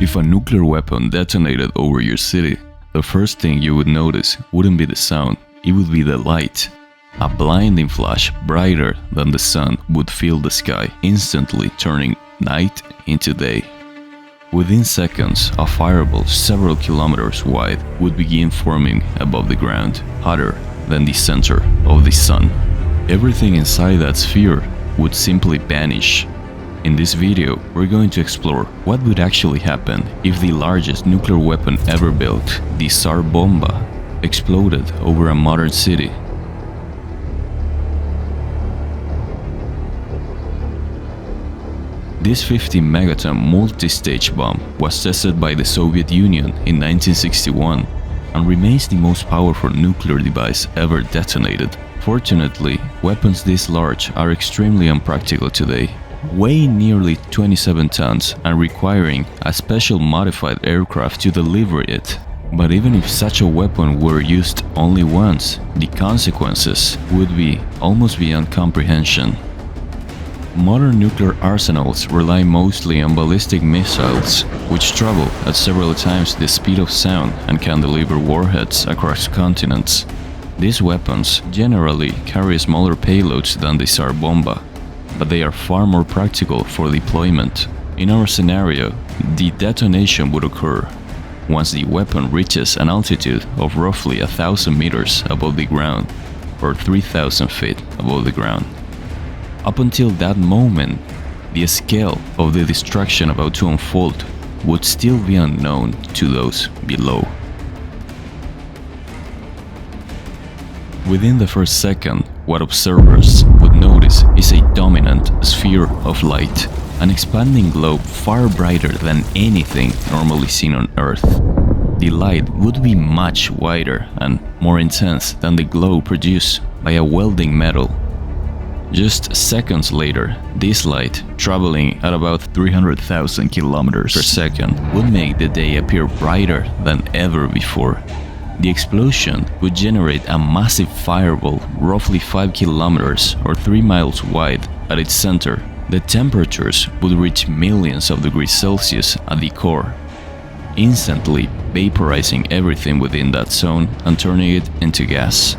If a nuclear weapon detonated over your city, the first thing you would notice wouldn't be the sound, it would be the light. A blinding flash brighter than the sun would fill the sky, instantly turning night into day. Within seconds, a fireball several kilometers wide would begin forming above the ground, hotter than the center of the sun. Everything inside that sphere would simply vanish. In this video, we're going to explore what would actually happen if the largest nuclear weapon ever built, the Tsar Bomba, exploded over a modern city. This 50-megaton multi-stage bomb was tested by the Soviet Union in 1961 and remains the most powerful nuclear device ever detonated. Fortunately, weapons this large are extremely unpractical today, weighing nearly 27 tons and requiring a special modified aircraft to deliver it. But even if such a weapon were used only once, the consequences would be almost beyond comprehension. Modern nuclear arsenals rely mostly on ballistic missiles, which travel at several times the speed of sound and can deliver warheads across continents. These weapons generally carry smaller payloads than the Tsar Bomba, but they are far more practical for deployment. In our scenario, the detonation would occur once the weapon reaches an altitude of roughly 1,000 meters above the ground, or 3,000 feet above the ground. Up until that moment, the scale of the destruction about to unfold would still be unknown to those below. Within the first second, what observers would notice is a dominant sphere of light, an expanding globe far brighter than anything normally seen on Earth. The light would be much wider and more intense than the glow produced by a welding metal. Just seconds later, this light, traveling at about 300,000 kilometers per second, would make the day appear brighter than ever before. The explosion would generate a massive fireball roughly 5 kilometers or 3 miles wide at its center. The temperatures would reach millions of degrees Celsius at the core, instantly vaporizing everything within that zone and turning it into gas.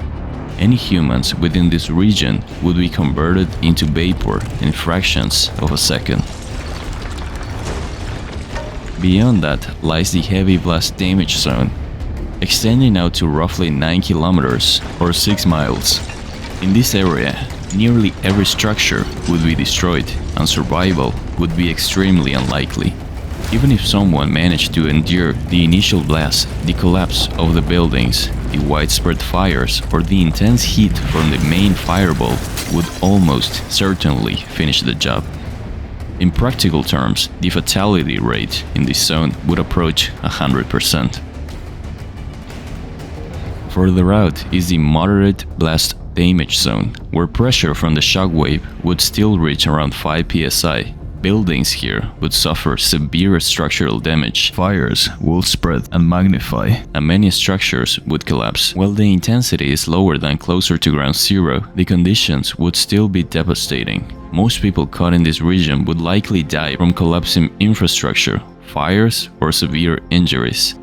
Any humans within this region would be converted into vapor in fractions of a second. Beyond that lies the heavy blast damage zone, extending out to roughly 9 kilometers or 6 miles. In this area, nearly every structure would be destroyed and survival would be extremely unlikely. Even if someone managed to endure the initial blast, the collapse of the buildings, the widespread fires, or the intense heat from the main fireball would almost certainly finish the job. In practical terms, the fatality rate in this zone would approach 100%. Further out is the moderate blast damage zone, where pressure from the shockwave would still reach around 5 psi. Buildings here would suffer severe structural damage, fires will spread and magnify, and many structures would collapse. While the intensity is lower than closer to ground zero, the conditions would still be devastating. Most people caught in this region would likely die from collapsing infrastructure, fires, or severe injuries.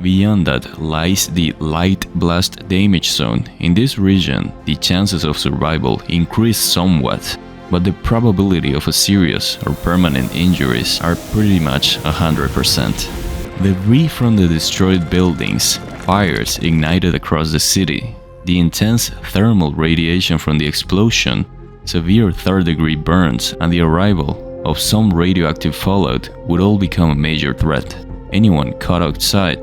Beyond that lies the light blast damage zone. In this region, the chances of survival increase somewhat, but the probability of a serious or permanent injuries are pretty much 100%. Debris from the destroyed buildings, fires ignited across the city, the intense thermal radiation from the explosion, severe third-degree burns, and the arrival of some radioactive fallout would all become a major threat. Anyone caught outside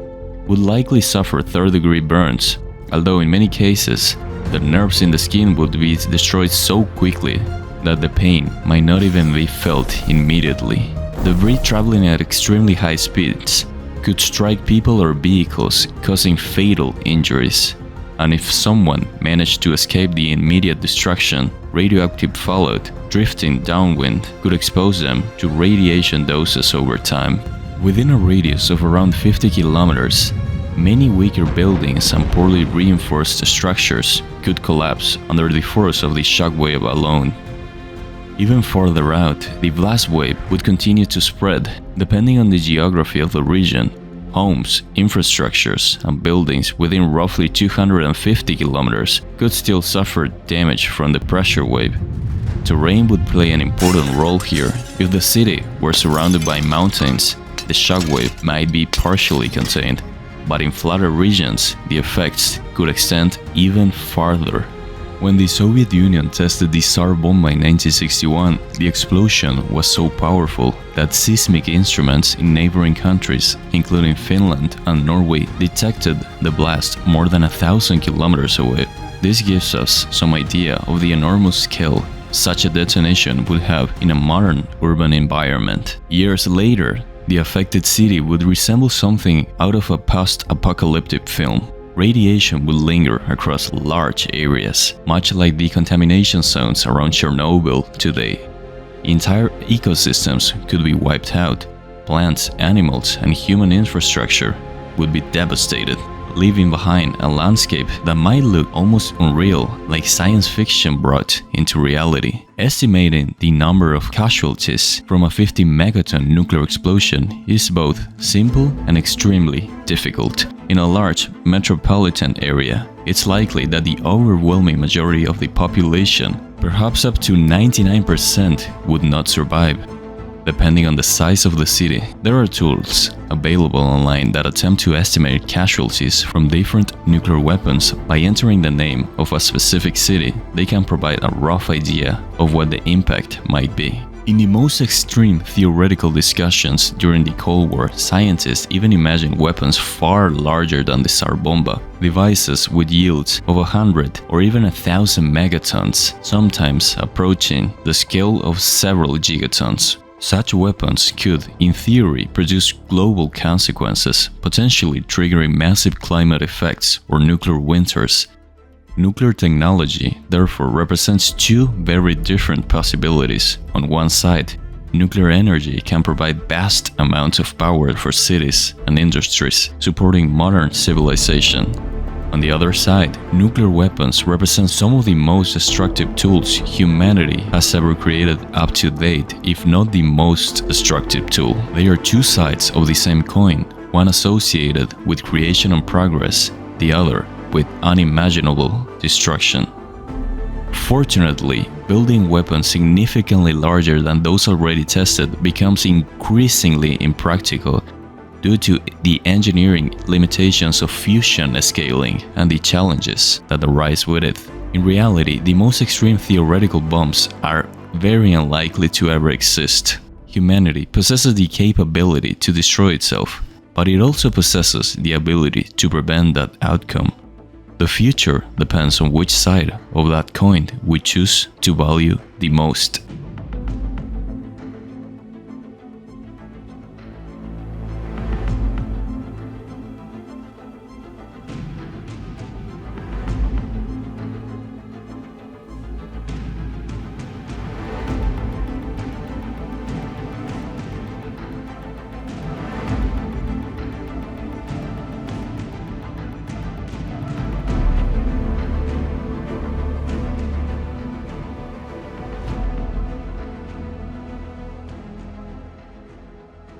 would likely suffer third-degree burns, although in many cases, the nerves in the skin would be destroyed so quickly that the pain might not even be felt immediately. Debris traveling at extremely high speeds could strike people or vehicles, causing fatal injuries. And if someone managed to escape the immediate destruction, radioactive fallout drifting downwind could expose them to radiation doses over time. Within a radius of around 50 kilometers, many weaker buildings and poorly reinforced structures could collapse under the force of the shockwave alone. Even farther out, the blast wave would continue to spread. Depending on the geography of the region, homes, infrastructures, and buildings within roughly 250 kilometers could still suffer damage from the pressure wave. Terrain would play an important role here. If the city were surrounded by mountains, the shockwave might be partially contained, but in flatter regions, the effects could extend even farther. When the Soviet Union tested the Tsar Bomba in 1961, the explosion was so powerful that seismic instruments in neighboring countries, including Finland and Norway, detected the blast more than 1,000 kilometers away. This gives us some idea of the enormous scale such a detonation would have in a modern urban environment. Years later, the affected city would resemble something out of a post-apocalyptic film. Radiation would linger across large areas, much like the contamination zones around Chernobyl today. Entire ecosystems could be wiped out. Plants, animals, and human infrastructure would be devastated, leaving behind a landscape that might look almost unreal, like science fiction brought into reality. Estimating the number of casualties from a 50 megaton nuclear explosion is both simple and extremely difficult. In a large metropolitan area, it's likely that the overwhelming majority of the population, perhaps up to 99%, would not survive. Depending on the size of the city, there are tools available online that attempt to estimate casualties from different nuclear weapons. By entering the name of a specific city, they can provide a rough idea of what the impact might be. In the most extreme theoretical discussions during the Cold War, scientists even imagined weapons far larger than the Tsar Bomba, devices with yields of 100 or even 1,000 megatons, sometimes approaching the scale of several gigatons. Such weapons could, in theory, produce global consequences, potentially triggering massive climate effects or nuclear winters. Nuclear technology, therefore, represents two very different possibilities. On one side, nuclear energy can provide vast amounts of power for cities and industries, supporting modern civilization. On the other side, nuclear weapons represent some of the most destructive tools humanity has ever created up to date, if not the most destructive tool. They are two sides of the same coin, one associated with creation and progress, the other with unimaginable destruction. Fortunately, building weapons significantly larger than those already tested becomes increasingly impractical due to the engineering limitations of fusion scaling and the challenges that arise with it. In reality, the most extreme theoretical bombs are very unlikely to ever exist. Humanity possesses the capability to destroy itself, but it also possesses the ability to prevent that outcome. The future depends on which side of that coin we choose to value the most.